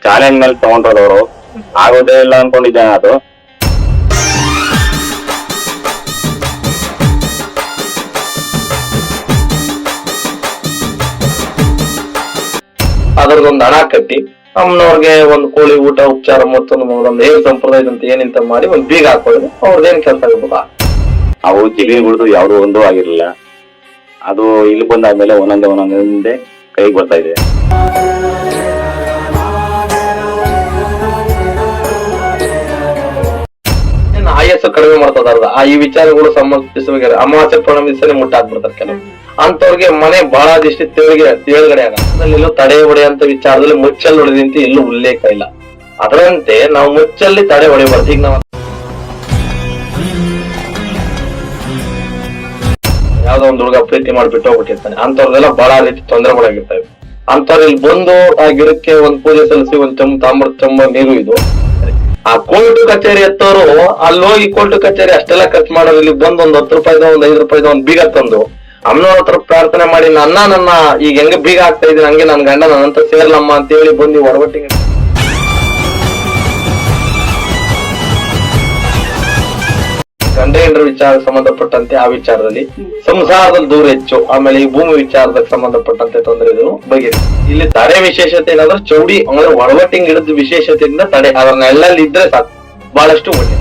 Challenge ಮೇಲೆ ತಗೊಂಡ್ರದವರು ಆಗೋದೇ ಇಲ್ಲ ಅನ್ಕೊಂಡಿದ್ದೇನೆ. ಅದು ಅದ್ರದೊಂದು ಹಣ ಕಟ್ಟಿ ಅಮ್ಮನವ್ರಿಗೆ ಒಂದು ಕೋಳಿ ಊಟ ಉಪಚಾರ ಮತ್ತೊಂದು ಏನ್ ಸಂಪ್ರದಾಯದಂತ ಏನಿಂತ ಮಾಡಿ ಒಂದ್ ಬೀಗ ಹಾಕೊಳ್ಳಿ ಅವ್ರದ್ದೇನ್ ಕೆಲಸ ಇರ್ಬೋದಾ. ಅವು ಜಿಗಿಗಳದ್ದು ಯಾವ್ದು ಒಂದೂ ಆಗಿರ್ಲಿಲ್ಲ. ಅದು ಇಲ್ಲಿ ಬಂದಾದ್ಮೇಲೆ ಒಂದೊಂದೇ ಕೈಗೆ ಬರ್ತಾ ಇದೆ. ಆಯಸ್ಸು ಕಡಿಮೆ ಮಾಡ್ತದ ಈ ವಿಚಾರಗಳು ಸಮರ್ಪಿಸುವ ಅಮಾವಾಸ್ಯೆ ಪೌರ್ಣಮಿ ದಿವಸನೇ ಮುಟ್ಟಾಕ್ಬಿಡ್ತಾರೆ ಕೆಲವು ಅಂತವ್ರಿಗೆ ಮನೆ ಬಹಳ ದಿಷ್ಟು ತೇಳುಗಡೆ ಆಗಲ್ಲ. ತಡೆ ಹೊಡೆಯಂತ ವಿಚಾರದಲ್ಲಿ ಮುಚ್ಚಲ್ಲಿ ಹೊಡೆದಂತೆ ಎಲ್ಲೂ ಉಲ್ಲೇಖ ಇಲ್ಲ. ಅದರಂತೆ ನಾವು ಮುಚ್ಚಲ್ಲಿ ತಡೆ ಹೊಡೆಯಬಾರ್ದು. ಈಗ ನಾವು ಯಾವ್ದೋ ಒಂದು ಹುಡುಗ ಪ್ರೀತಿ ಮಾಡ್ಬಿಟ್ಟು ಹೋಗ್ಬಿಟ್ಟಿರ್ತಾನೆ, ಅಂತವ್ರದೆಲ್ಲ ಬಹಳ ರೀತಿ ತೊಂದರೆ ಒಳಗಿರ್ತವೆ. ಅಂತವ್ರು ಇಲ್ಲಿ ಬಂದು ಆ ಗಿಡಕ್ಕೆ ಒಂದ್ ಪೂಜೆ ಸಲ್ಲಿಸಿ ಒಂದ್ ತಾಮ್ರ ನೀರು ಇದು ಆ ಕೋರ್ಟ್ ಕಚೇರಿ ಎತ್ತವರು ಅಲ್ಲಿ ಹೋಗಿ ಕೋರ್ಟ್ ಕಚೇರಿ ಅಷ್ಟೆಲ್ಲ ಖರ್ಚು ಮಾಡೋದು ಇಲ್ಲಿ ಬಂದು ಒಂದ್ 10 ರೂಪಾಯಿದ ಒಂದ್ 5 ರೂಪಾಯಿದ ಒಂದ್ ಬೀಗ ತಂದು ಅಮ್ಮನವ್ರ ಹತ್ರ ಪ್ರಾರ್ಥನೆ ಮಾಡಿ ನನ್ನ ಈಗ ಹೆಂಗ ಬೀಗ ಆಗ್ತಾ ಇದ್ದೀನಿ ಹಂಗೆ ನನ್ ಗಂಡ ನನ್ನಂತ ಸೇರ್ಲಮ್ಮ ಅಂತ ಹೇಳಿ ಬಂದು ಒಡವಟ್ಟಿಗೆ ಗಂಡ ಹೆಂಡ್ರ ವಿಚಾರ ಸಂಬಂಧಪಟ್ಟಂತೆ ಆ ವಿಚಾರದಲ್ಲಿ ಸಂಸಾರದಲ್ಲಿ ದೂರ ಹೆಚ್ಚು, ಆಮೇಲೆ ಈ ಭೂಮಿ ವಿಚಾರಕ್ಕೆ ಸಂಬಂಧಪಟ್ಟಂತೆ ತೊಂದರೆಗಳು ಬಗೆಹರಿ. ಇಲ್ಲಿ ತಡೆ ವಿಶೇಷತೆ ಏನಾದ್ರೆ ಚೌಡಿ ಅಂದ್ರೆ ಒಡವಟ್ಟಿಂಗ್ ಹಿಡಿದ ವಿಶೇಷತೆಯಿಂದ ತಡೆ ಅದನ್ನೆಲ್ಲ ಇದ್ರೆ ಸಾಕು, ಬಹಳಷ್ಟು ಒಳ್ಳೆ.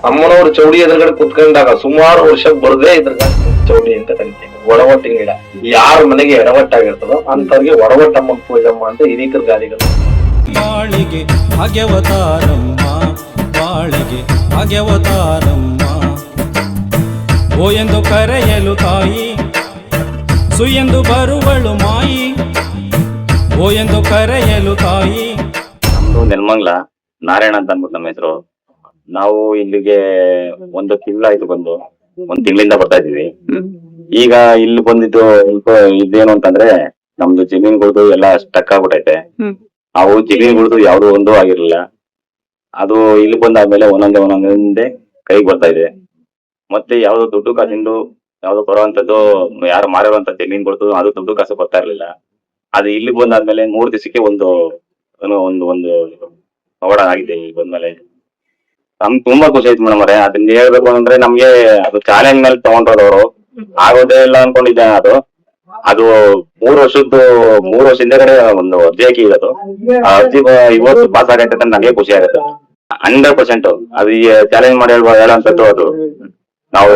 ಅಮ್ಮನವ್ರು ಚೌಡಿ ಎದುರುಗಡೆ ಕುತ್ಕೊಂಡಾಗ ಸುಮಾರು ವರ್ಷ ಬರದೇ ಇದ್ರ ಚೌಡಿ ಅಂತ ಕರಿತೀವಿ. ಒಡವಟ್ಟಿನ ಗಿಡ ಯಾರ ಮನೆಗೆ ಎಡವಟ್ಟಾಗಿರ್ತದೋ ಅಂತವ್ರಿಗೆ ಒಡವಟ್ಟಮ್ಮನ ಪೂಜಮ್ಮ ಅಂತ ಹಿರೀಕರ ಗಾದಿಗಳು. ಬಾಳಿಗೆ ಭಾಗ್ಯವತಾರಮ್ಮ, ಬಾಳಿಗೆ ಭಾಗ್ಯವತಾರಮ್ಮ, ಓ ಎಂದು ಕರೆಯಲು ತಾಯಿ, ಸುಯೆಂದು ಬರುವಳು ಮಾಯಿ, ಓ ಎಂದು ಕರೆಯಲು ತಾಯಿ. ನಮ್ದು ನೆಲಮಂಗಲ ನಾರಾಯಣ ಅಂತ ಅಂದ್ಬಿಟ್ಟು ನಮ್ಮ ಹೆಸರು. ನಾವು ಇಲ್ಲಿಗೆ 1 ತಿಂಗಳಾಯ್ತು ಬಂದು, 1 ತಿಂಗಳಿಂದ ಬರ್ತಾ ಇದೀವಿ. ಈಗ ಇಲ್ಲಿ ಬಂದಿದ್ದು ಇದೇನು ಅಂತಂದ್ರೆ ನಮ್ದು ಜಮೀನ್ಗಳದ್ದು ಎಲ್ಲ ಸ್ಟಕ್ ಆಗ್ಬಿಟ್ಟೈತೆ. ಅವು ಜಮೀನ್ಗಳದ್ದು ಯಾವ್ದು ಒಂದೂ ಆಗಿರ್ಲಿಲ್ಲ. ಅದು ಇಲ್ಲಿ ಬಂದಾದ್ಮೇಲೆ ಒಂದೊಂದೇ ಕೈಗೆ ಬರ್ತಾ ಇದೆ. ಮತ್ತೆ ಯಾವ್ದು ದುಡ್ಡು ಕಾಸಿಂದು ಯಾವ್ದು ಬರುವಂತದ್ದು ಯಾರು ಮಾರಿರುವಂತ ಜಮೀನ್ಗಳದ್ದು ಅದು ದುಡ್ಡು ಕಾಸು ಬರ್ತಾ ಇರ್ಲಿಲ್ಲ. ಅದು ಇಲ್ಲಿ ಬಂದಾದ್ಮೇಲೆ 3 ದಿವಸಕ್ಕೆ ಒಂದು ಪವಾಡ ಆಗಿದೆ. ಇಲ್ಲಿ ಬಂದ್ಮೇಲೆ ನಮ್ಗೆ ತುಂಬಾ ಖುಷಿ ಆಯ್ತು ಮೇಡಮ್ ಅವರೇ. ಅದನ್ನ ಹೇಳ್ಬೇಕು ಅಂದ್ರೆ ನಮ್ಗೆ ಅದು ಚಾಲೆಂಜ್ ಮೇಲೆ ತಗೊಂಡ್ರದವರು ಆಗೋದೇ ಇಲ್ಲ ಅನ್ಕೊಂಡಿದ್ದೇನೆ. ಅದು 3 ವರ್ಷ ಹಿಂದೆಗಡೆ ಒಂದು ಅರ್ಜಿ ಹಾಕಿ ಇರೋದು. ಆ ಅರ್ಜಿ ಇವತ್ತು ಪಾಸ್ ಆಗೈತೆ ಅಂತ ನನಗೆ ಖುಷಿ ಆಗುತ್ತೆ 100%. ಅದು ಈ ಚಾಲೆಂಜ್ ಮಾಡಿ ಹೇಳುವಂತದ್ದು ಅದು ನಾವು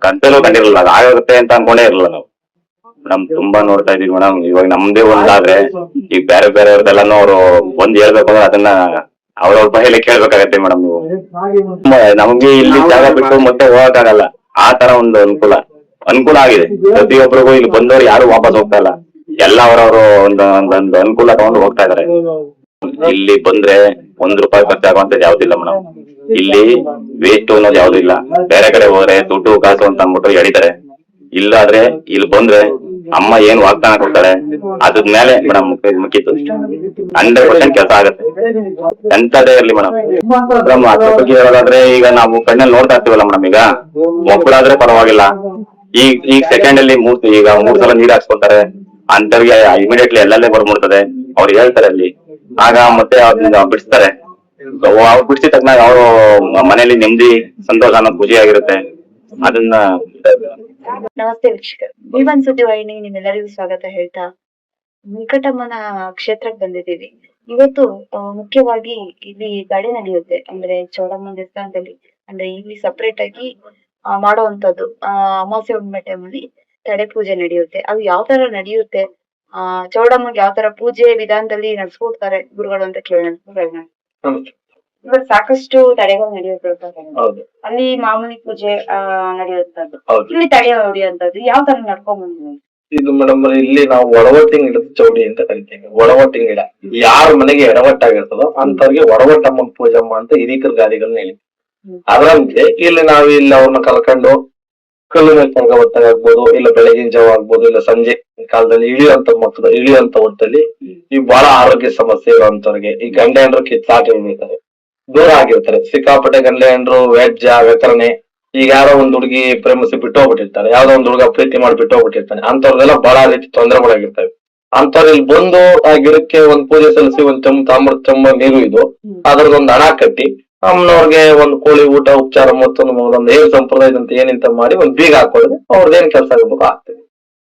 ಕಂತಲ್ಲೂ ಕಂಡಿರಲಿಲ್ಲ. ಅದು ಆಗುತ್ತೆ ಅಂತ ಅನ್ಕೊಂಡೇ ಇರಲಿಲ್ಲ ನಾವು. ಮೇಡಮ್ ತುಂಬಾ ನೋಡ್ತಾ ಇದೀವಿ ಮೇಡಮ್. ಇವಾಗ ನಮ್ದೇ ಒಂದಾದ್ರೆ ಈಗ ಬೇರೆಯವ್ರದೆಲ್ಲಾನು ಅವ್ರು ಬಂದ್ ಹೇಳ್ಬೇಕು ಅಂದ್ರೆ ಅದನ್ನ ಅವ್ರವ್ರ ಬಾಯಲ್ಲಿ ಕೇಳ್ಬೇಕಾಗತ್ತೆ ಮೇಡಮ್. ನೀವು ನಮ್ಗೆ ಇಲ್ಲಿ ಜಾಗ ಬಿಟ್ಟು ಮತ್ತೆ ಹೋಗಕ್ಕಾಗಲ್ಲ. ಆ ತರ ಒಂದು ಅನುಕೂಲ ಆಗಿದೆ. ಪ್ರತಿಯೊಬ್ಬರಿಗೂ ಇಲ್ಲಿ ಬಂದವರು ಯಾರು ವಾಪಸ್ ಹೋಗ್ತಾ ಇಲ್ಲ. ಎಲ್ಲ ಅವರವರು ಒಂದು ಅನುಕೂಲ ತಗೊಂಡು ಹೋಗ್ತಾ ಇದಾರೆ. ಇಲ್ಲಿ ಬಂದ್ರೆ 1 ರೂಪಾಯಿ ಖರ್ಚಾಗುವಂತದ್ದು ಯಾವ್ದಿಲ್ಲ ಮೇಡಮ್. ಇಲ್ಲಿ ವೇಸ್ಟ್ ಅನ್ನೋದು ಯಾವ್ದು ಇಲ್ಲ. ಬೇರೆ ಕಡೆ ಹೋದ್ರೆ ದುಡ್ಡು ಕಾಸು ಅಂತ ಅಂದ್ಬಿಟ್ಟು ಎಳಿತಾರೆ. ಇಲ್ಲಾದ್ರೆ ಇಲ್ಲಿ ಬಂದ್ರೆ ಅಮ್ಮ ಏನ್ ವಾಗ್ದಾನ ಕೊಡ್ತಾರೆ ಅದ್ರ ಮೇಲೆ ಮೇಡಮ್ ಮುಖ್ಯದ್ದು 100% ಕೆಲಸ ಆಗುತ್ತೆ. ಎಂತದೇ ಇರ್ಲಿ ಮೇಡಮ್. ಅದ್ರ ಬಗ್ಗೆ ಹೇಳೋದಾದ್ರೆ ಈಗ ನಾವು ಕಣ್ಣಲ್ಲಿ ನೋಡ್ತಾ ಇರ್ತೀವಲ್ಲ ಮೇಡಮ್. ಈಗ ಮಕ್ಕಳಾದ್ರೆ ಪರವಾಗಿಲ್ಲ. ಈಗ ಸೆಕೆಂಡ್ ಅಲ್ಲಿ 3 ಸಲ ನೀರ್ ಹಾಕ್ಸ್ಕೊತಾರೆ. ಅಂತವ್ರಿಗೆ ಇಮಿಡಿಯೇಟ್ಲಿ ಎಲ್ಲಲ್ಲೇ ಬರ್ಬಿಡ್ತದೆ. ಅವ್ರು ಹೇಳ್ತಾರೆ ಅಲ್ಲಿ. ಆಗ ಮತ್ತೆ ಅವ್ರನ್ನ ಬಿಡಿಸ್ತಾರೆ. ಅವ್ರು ಬಿಡಿಸಿದ ತಕ್ಷಣ ಅವರು ಮನೇಲಿ ನೆಮ್ಮದಿ ಸಂತೋಷ ಅನ್ನೋದು ಖುಷಿಯಾಗಿರುತ್ತೆ. ಅದನ್ನ ನಮಸ್ತೆ ವೀಕ್ಷಕರು, ವಿವನ್ ಸುದ್ದಿ ವಾಹಿನಿ ನಿಮ್ಮೆಲ್ಲರಿಗೂ ಸ್ವಾಗತ ಹೇಳ್ತಾ ವೆಂಕಟಮ್ಮನ ಕ್ಷೇತ್ರಕ್ಕೆ ಬಂದಿದ್ದೀವಿ. ಇವತ್ತು ಮುಖ್ಯವಾಗಿ ಇಲ್ಲಿ ಗಾಡಿ ನಡೆಯುತ್ತೆ. ಅಂದ್ರೆ ಚೌಡಮ್ಮನ ದೇವಸ್ಥಾನದಲ್ಲಿ ಅಂದ್ರೆ ಇಲ್ಲಿ ಸಪರೇಟ್ ಆಗಿ ಮಾಡುವಂತದ್ದು ಅಮಾವಾಸ್ಯೆ ಹುಣ್ಣಿಮೆ ಟೈಮಲ್ಲಿ ತಡೆ ಪೂಜೆ ನಡೆಯುತ್ತೆ. ಅದು ಯಾವ ತರ ನಡೆಯುತ್ತೆ, ಚೌಡಮ್ಮಗೆ ಯಾವ ತರ ಪೂಜೆ ವಿಧಾನದಲ್ಲಿ ನಡ್ಸ್ಕೊಡ್ತಾರೆ ಗುರುಗಳು ಅಂತ ಕೇಳೋಣ. ಇವಾಗ ಸಾಕಷ್ಟು ತಡೆಗಳು ನಡೆಯುತ್ತೆ. ಅಲ್ಲಿ ಮಾಮೂಲಿ ಪೂಜೆ ನಡೆಯುತ್ತದ್ದು, ಇಲ್ಲಿ ತಡೆ ಹೊಡೆಯುವಂತದ್ದು ಯಾವ ತರ ನಡ್ಕೊಂಡ್ ಬಂದಿದೆ ಇದು ಮೇಡಮ್. ಇಲ್ಲಿ ನಾವು ಒಡವಟ್ಟಿಂಗ್ ಗಿಡದ ಚೌಡಿ ಅಂತ ಕರಿತೀವಿ. ಒಡವಟ್ಟಿಂಗ್ ಗಿಡ ಯಾರ ಮನೆಗೆ ಎಡವಟ್ಟಾಗಿರ್ತದೋ ಅಂತವ್ರಿಗೆ ಒಡವಟ್ಟಮ್ಮನ ಪೂಜಮ್ಮ ಅಂತ ಹಿರೀಕರ ಗಾದಿಗಳನ್ನ ಹೇಳಿ. ಅದರಂತೆ ಇಲ್ಲಿ ಅವ್ರನ್ನ ಕಲ್ಕೊಂಡು ಕಲ್ಲು ಮೇಲೆ ಆಗ್ಬೋದು, ಇಲ್ಲ ಬೆಳಗಿನ ಜಾವ ಆಗ್ಬೋದು, ಇಲ್ಲ ಸಂಜೆ ಕಾಲದಲ್ಲಿ ಇಳಿಯುವಂತ ಹೊತ್ತಲ್ಲಿ ಈ ಬಹಳ ಆರೋಗ್ಯ ಸಮಸ್ಯೆ ಇರುವಂತವ್ರಿಗೆ, ಈ ಗಂಡ ಹೆಂಡ್ರು ಕಿತ್ತಾಟ ಇಳಿತಾರೆ. ದೂರ ಆಗಿರ್ತಾರೆ. ಸಿಕ್ಕಾಪಟ್ಟೆ ಗಂಡ್ಲೆ ಹೆಂಡ್ರು, ವೆಜ್ಜ, ವ್ಯಕರಣೆ. ಈಗ ಯಾರೋ ಒಂದ್ ಹುಡುಗಿ ಪ್ರೇಮಿಸಿ ಬಿಟ್ಟು ಹೋಗ್ಬಿಟ್ಟಿರ್ತಾರೆ, ಯಾವ್ದೋ ಒಂದ್ ಹುಡುಗ ಪ್ರೀತಿ ಮಾಡಿ ಬಿಟ್ಟು ಹೋಗ್ಬಿಟ್ಟಿರ್ತಾನೆ. ಅಂತವ್ರದೆಲ್ಲ ಬಹಳ ರೀತಿ ತೊಂದರೆಗಳಾಗಿರ್ತವೆ. ಅಂತವ್ರು ಇಲ್ಲಿ ಬಂದು ಆ ಗಿಡಕ್ಕೆ ಒಂದ್ ಪೂಜೆ ಸಲ್ಲಿಸಿ ಒಂದ್ ತಾಮ್ರದ ಚೊಂಬ ನೀರು ಇದು ಅದ್ರದೊಂದ್ ಹಣ ಕಟ್ಟಿ ಅಮ್ಮನವ್ರಿಗೆ ಒಂದ್ ಕೋಳಿ ಊಟ ಉಪಚಾರ ಮತ್ತೊಂದು ಏನ್ ಸಂಪ್ರದಾಯದಂತ ಏನಿಂತ ಮಾಡಿ ಒಂದ್ ಬೀಗ ಹಾಕೋದ್ರೆ ಅವ್ರದ್ದೇನ್ ಕೆಲಸ ಆಗ್ಬೇಕು ಆಗ್ತದೆ.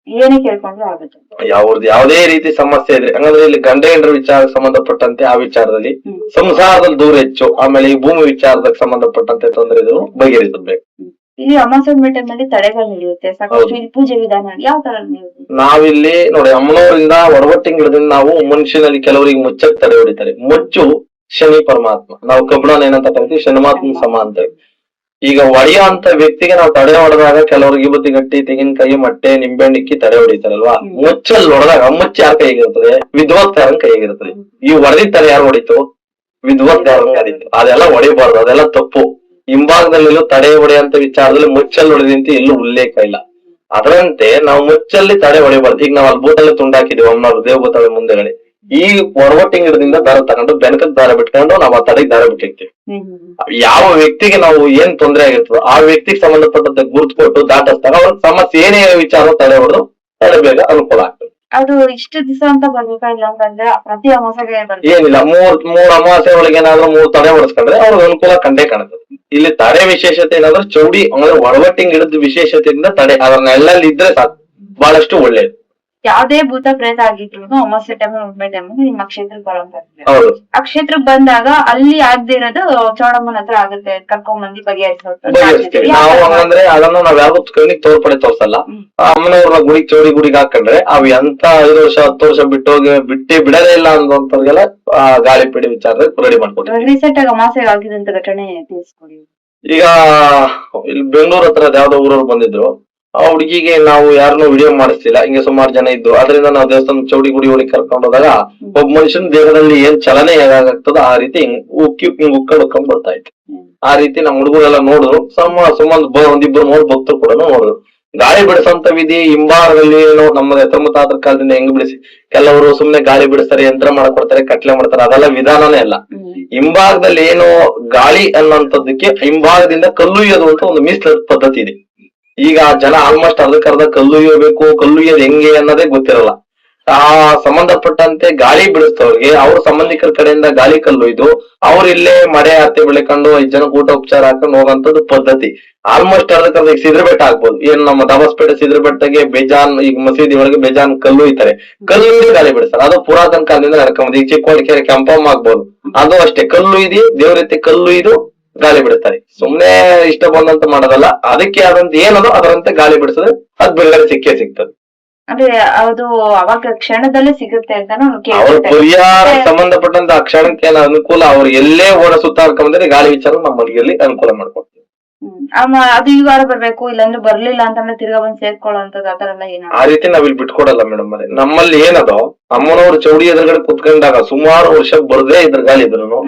ಏನೇ ಕೇಳ್ಕೊಂಡ್ರು ಆಗುತ್ತೆ. ಅವ್ರದ್ದು ಯಾವುದೇ ರೀತಿ ಸಮಸ್ಯೆ ಇದ್ರೆ, ಹಂಗಂದ್ರೆ ಇಲ್ಲಿ ಗಂಡ ಹೆಂಡ್ರ ವಿಚಾರ ಸಂಬಂಧಪಟ್ಟಂತೆ ಆ ವಿಚಾರದಲ್ಲಿ ಸಂಸಾರದಲ್ಲಿ ದೂರ ಹೆಚ್ಚು, ಆಮೇಲೆ ಈ ಭೂಮಿ ವಿಚಾರಕ್ಕೆ ಸಂಬಂಧಪಟ್ಟಂತೆ ತೊಂದರೆ ಇದ್ರು ಬಗೆಹರಿಸಬೇಕು. ಇಲ್ಲಿ ಅಮಾವಾಸ್ಯೆ ಟೈಮ್ ಅಲ್ಲಿ ತಡೆಗಳು ನಡೆಯುತ್ತೆ ಸಾಕಷ್ಟು. ಇಲ್ಲಿ ಪೂಜೆ ವಿಧಾನ ಯಾವ ತರ ನಡೆಯುತ್ತೆ? ನಾವಿಲ್ಲಿ ನೋಡಿ, ಅಮ್ಮನವರಿಂದ ಒಡವಟ್ಟಿನ ಗಿಡದಿಂದ ನಾವು ಮನುಷ್ಯನಲ್ಲಿ ಕೆಲವರಿಗೆ ಮುಚ್ಚಕ್ ತಡೆ ಹೊಡಿತಾರೆ. ಮುಚ್ಚು ಶನಿ ಪರಮಾತ್ಮ, ನಾವು ಕಬ್ಬಣನ ಏನಂತ ಕರಿತೀವಿ, ಶನಿಮಾತ್ಮ ಸಮ ಅಂತ. ಈಗ ಒಡೆಯೋ ಅಂತ ವ್ಯಕ್ತಿಗೆ ನಾವು ತಡೆ ಹೊಡೆದಾಗ ಕೆಲವರಿಗೆ ಬುದ್ಧಿ ಗಟ್ಟಿ, ತೆಂಗಿನಕಾಯಿ, ಮೊಟ್ಟೆ, ನಿಂಬೆಹಣ್ಣು ಇಕ್ಕಿ ತಡೆ ಹೊಡಿತಾರಲ್ವಾ. ಮುಚ್ಚಲ್ಲಿ ಹೊಡೆದಾಗ ಮುಚ್ಚ ಯಾರ ಕೈಗಿರ್ತದೆ? ವಿದ್ವತ್ತಾರನ್ ಕೈಗಿರ್ತದೆ. ಈ ಹೊಡೆದಿತ್ತಾರೆ ಯಾರು ಹೊಡಿತು? ವಿದ್ವತ್ತಾರನ್ ಹೊಡಿತು. ಅದೆಲ್ಲ ಹೊಡಿಬಾರ್ದು, ಅದೆಲ್ಲ ತಪ್ಪು. ಹಿಂಭಾಗದಲ್ಲೂ ತಡೆ ಹೊಡೆಯಂತ ವಿಚಾರದಲ್ಲಿ ಮುಚ್ಚಲ್ಲಿ ಹೊಡೆದಂತ ಎಲ್ಲೂ ಉಲ್ಲೇಖ ಇಲ್ಲ. ಅದರಂತೆ ನಾವು ಮುಚ್ಚಲ್ಲಿ ತಡೆ ಹೊಡಿಬಾರ್ದು. ಈಗ ನಾವು ಅಲ್ಲಿ ಬೂತಲ್ಲಿ ತುಂಡಾಕಿದೀವಿ ಅಮ್ಮನವ್ರು ದೇವಭೂತಳ ಮುಂದೆಗಡೆ. ಈ ಒಡವಟ್ಟಿನ ಗಿಡದಿಂದ ದಾರ ತಗೊಂಡು ಬೆನಕದ ದಾರ ಬಿಟ್ಕೊಂಡು ನಾವು ಆ ತಡೆಗೆ ದಾರ ಬಿಟ್ಟಿರ್ತೀವಿ. ಯಾವ ವ್ಯಕ್ತಿಗೆ ನಾವು ಏನ್ ತೊಂದರೆ ಆಗಿರ್ತದೋ ಆ ವ್ಯಕ್ತಿಗೆ ಸಂಬಂಧಪಟ್ಟಂತೆ ಗುರುತು ಕೊಟ್ಟು ದಾಟಿಸ್ತಾರೆ. ಅವ್ರ ಸಮಸ್ಯೆ ಏನೇ ವಿಚಾರ ತಡೆ ಹೊಡೆದು ತಡೆ ಬೇಗ ಅನುಕೂಲ ಆಗ್ತದೆ. ಅದು ಇಷ್ಟು ದಿವಸ ಅಂತ ಬರ್ಬೇಕಾ, ಇಲ್ಲ ಅಂತಂದ್ರೆ ಪ್ರತಿ ಅಮಾವಾಸ್ಯೆಗೆ ಏನಿಲ್ಲ, ಮೂರ್ ಅಮಾವಾಸ್ಯೆ ಒಳಗೆ ಏನಾದ್ರು 3 ತಡೆ ಹೊಡೆಸ್ಕೊಂಡ್ರೆ ಅವ್ರಿಗೆ ಅನುಕೂಲ ಕಂಡೇ ಕಾಣುತ್ತದೆ. ಇಲ್ಲಿ ತಡೆ ವಿಶೇಷತೆ ಏನಾದ್ರು ಚೌಡಿ ಅಂದ್ರೆ ಒಡವಟ್ಟಿಂಗ್ ಹಿಡಿದ ವಿಶೇಷತೆಯಿಂದ ತಡೆ ಅದನ್ನೆಲ್ಲಲ್ಲಿ ಇದ್ರೆ ಸಾಕು, ಬಹಳಷ್ಟು ಒಳ್ಳೇದು. ಯಾವ್ದೇ ಭೂತ ಪ್ರೇತ ಆಗಿದ್ರು ಅಮಾವಾಸ್ಯೆ ಟೈಮ್ ಹುಣ್ಣಿಮೆ ಟೈಮ್ ನಿಮ್ಮ ಕ್ಷೇತ್ರಕ್ಕೆ ಬರೋಂತ. ಹೌದು, ಆ ಕ್ಷೇತ್ರಕ್ಕೆ ಬಂದಾಗ ಅಲ್ಲಿ ಆಗದೆ ಇರೋದು ಚೌಡಮ್ಮನ ಹತ್ರ ಆಗುತ್ತೆ, ಕರ್ಕೊಂಡ್ ಬಂದು ಬಗೆಹರಿಸ್ತೀವಿ ನಾವು. ಹಂಗಂದ್ರೆ ಅದನ್ನ ನಾವ್ ಯಾವ್ದು ಕಣ್ಣಿಗೆ ತೋರ್ಪಡೆ ತೋರ್ಸಲ್ಲ. ಅಮ್ಮನವ್ರ ಗುಡಿಗೆ ಹಾಕೊಂಡ್ರೆ ಅವ್ ಎಂತ 5 ವರ್ಷ 10 ವರ್ಷ ಬಿಟ್ಟು ಬಿಡದೇ ಇಲ್ಲ ಅನ್ನೋಂಥವ್ರಿಗೆಲ್ಲ ಗಾಳಿ ಪಿಡಿ ವಿಚಾರ ರೆಡಿ ಮಾಡ್ಕೊಡ್ತೀವಿ. ರೀಸೆಂಟ್ ಆಗಿ ಅಮಾವಾಸ್ಯೆ ಆಗಿದಂತ ಘಟನೆ ತಿಳಿಸ್ಕೊಡಿ. ಈಗ ಇಲ್ಲಿ ಬೆಂಗಳೂರು ಹತ್ರ ಯಾವ್ದೋ ಊರವ್ರು ಬಂದಿದ್ರು. ಆ ಹುಡುಗಿಗೆ ನಾವು ಯಾರನ್ನೂ ವಿಡಿಯೋ ಮಾಡಿಸ್ತಿಲ್ಲ, ಹಿಂಗೆ ಸುಮಾರು ಜನ ಇದ್ದು. ಅದರಿಂದ ನಾವು ದೇವಸ್ಥಾನ ಚೌಡಿ ಗುಡಿ ಒಳಗೆ ಕರ್ಕೊಂಡು ಹೋದಾಗ ಒಬ್ಬ ಮನುಷ್ಯನ ದೇಹದಲ್ಲಿ ಏನ್ ಚಲನೆ ಹೇಗಾಗ್ತದೋ ಆ ರೀತಿ ಹಿಂಗ್ ಉಕ್ಕೊಂಡ್ ಬರ್ತಾ ಇತ್ತು. ಆ ರೀತಿ ನಮ್ ಹುಡುಗರೆಲ್ಲ ನೋಡಿದ್ರು. ಒಂದಿಬ್ರು ಭಕ್ತರು ಕೂಡ ನೋಡಿದ್ರು. ಗಾಳಿ ಬಿಡಿಸಂತ ವಿಧಿ ಹಿಂಭಾಗದಲ್ಲಿ ಏನೋ ನಮ್ಮ ಎತ್ತಮುತ್ತಾತರ ಕಾಲದಿಂದ ಹೆಂಗ್ ಬಿಡಿಸಿ, ಕೆಲವರು ಸುಮ್ನೆ ಗಾಳಿ ಬಿಡಿಸ್ತಾರೆ, ಯಂತ್ರ ಮಾಡ್ಕೊಡ್ತಾರೆ, ಕಟ್ಲೆ ಮಾಡ್ತಾರೆ, ಅದೆಲ್ಲ ವಿಧಾನನೇ ಅಲ್ಲ. ಹಿಂಭಾಗದಲ್ಲಿ ಏನೋ ಗಾಳಿ ಅನ್ನೋಂಥದ್ದಕ್ಕೆ ಹಿಂಭಾಗದಿಂದ ಕಲ್ಲುಯ್ಯೋದು ಅಂತ ಒಂದು ಮೀಸಲ ಪದ್ಧತಿ ಇದೆ. ಈಗ ಜನ ಆಲ್ಮೋಸ್ಟ್ ಅರ್ಧಕ್ಕರ್ಧ ಕಲ್ಲುಯ್ಯಬೇಕು, ಕಲ್ಲುಯ್ಯೋದು ಹೆಂಗೆ ಅನ್ನೋದೇ ಗೊತ್ತಿರಲ್ಲ. ಆ ಸಂಬಂಧಪಟ್ಟಂತೆ ಗಾಳಿ ಬಿಡಿಸ್ತವ್ರಿಗೆ ಅವ್ರ ಸಂಬಂಧಿಕರ ಕಡೆಯಿಂದ ಗಾಳಿ ಕಲ್ಲುಯ್ದು ಅವ್ರ ಇಲ್ಲೇ ಮಡೆ ಹತ್ತಿ ಬೆಳ್ಕೊಂಡು 5 ಜನಕ್ಕೆ ಊಟ ಉಪಚಾರ ಹಾಕೊಂಡು ಹೋಗಂತದ್ದು ಪದ್ಧತಿ. ಆಲ್ಮೋಸ್ಟ್ ಅರ್ಧಕ್ಕರ್ಧ ಈಗ ಸಿದ್ರಬೆಟ್ಟ ಆಗ್ಬೋದು. ಏನ್ ನಮ್ಮ ದಾಬಸ್ಪೇಟೆ ಸಿದ್ರಬೆಟ್ಟಗೆ ಬೇಜಾನ್, ಈಗ ಮಸೀದಿ ಒಳಗೆ ಬೇಜಾನ್ ಕಲ್ಲುಯ್ತಾರೆ, ಕಲ್ಲುಯ್ದು ಗಾಳಿ ಬಿಡಿಸ್ತಾರೆ. ಅದು ಪುರಾತನ ಕಾಲದಿಂದ ನಡ್ಕೊಂಬಂದು. ಈಗ ಚಿಕ್ಕೋಡಿಕೆರೆ ಕೆಂಪಮ್ಮ ಆಗ್ಬೋದು, ಅದು ಅಷ್ಟೇ ಕಲ್ಲುಯ್ದು ದೇವ್ರತಿ ಕಲ್ಲುಯ್ದು ಗಾಳಿ ಬಿಡಿಸ್ತಾರೆ. ಸುಮ್ನೆ ಇಷ್ಟ ಬಂದಂತ ಮಾಡೋದಲ್ಲ, ಅದಕ್ಕೆ ಆದಂತ ಏನದು ಅದರಂತೆ ಗಾಳಿ ಬಿಡಿಸಿದ್ರೆ ಅದ್ ಬಿಡುಗಡೆ ಸಿಕ್ಕೇ ಸಿಗ್ತದೆ. ಅಂದ್ರೆ ಅದು ಅವಾಗ ಕ್ಷಣದಲ್ಲೇ ಸಿಗುತ್ತೆ ಅಂತ ಅವ್ರ ಪರಿಹಾರ ಸಂಬಂಧಪಟ್ಟಂತ ಆ ಕ್ಷಣಕ್ಕೆ ಏನೋ ಅನುಕೂಲ, ಅವ್ರು ಎಲ್ಲೇ ಓಡ ಸುತ್ತಾಡ್ಕೊಂಡ್ರೆ ಗಾಳಿ ವಿಚಾರ ನಮ್ಮ ಮನೆಯಲ್ಲಿ ಅನುಕೂಲ ಮಾಡ್ಕೊಡ್ತೀವಿ. ಅದು ಈ ವಾರ ಬರ್ಬೇಕು, ಇಲ್ಲಾಂದ್ರೆ ಬರ್ಲಿಲ್ಲ ಅಂತಂದ್ರೆ ತಿರ್ಗಾ ಬಂದ್ ಸೇರ್ಕೊಳ್ಳೋಂಥದ್ದು ಆತರ ಎಲ್ಲ ಏನು ಆ ರೀತಿ ನಾವಿಲ್ಲಿ ಬಿಟ್ಕೊಡಲ್ಲ ಮೇಡಮ್. ಅದೇ ನಮ್ಮಲ್ಲಿ ಏನದೋ ಅಮ್ಮನವ್ರ ಚೌಡಿ ಎದುರುಗಡೆ ಕುತ್ಕೊಂಡಾಗ ಸುಮಾರು ವರ್ಷ ಬರ್ದೇ ಇದ್ರ ಗಾಳಿ ಇದ್ರು.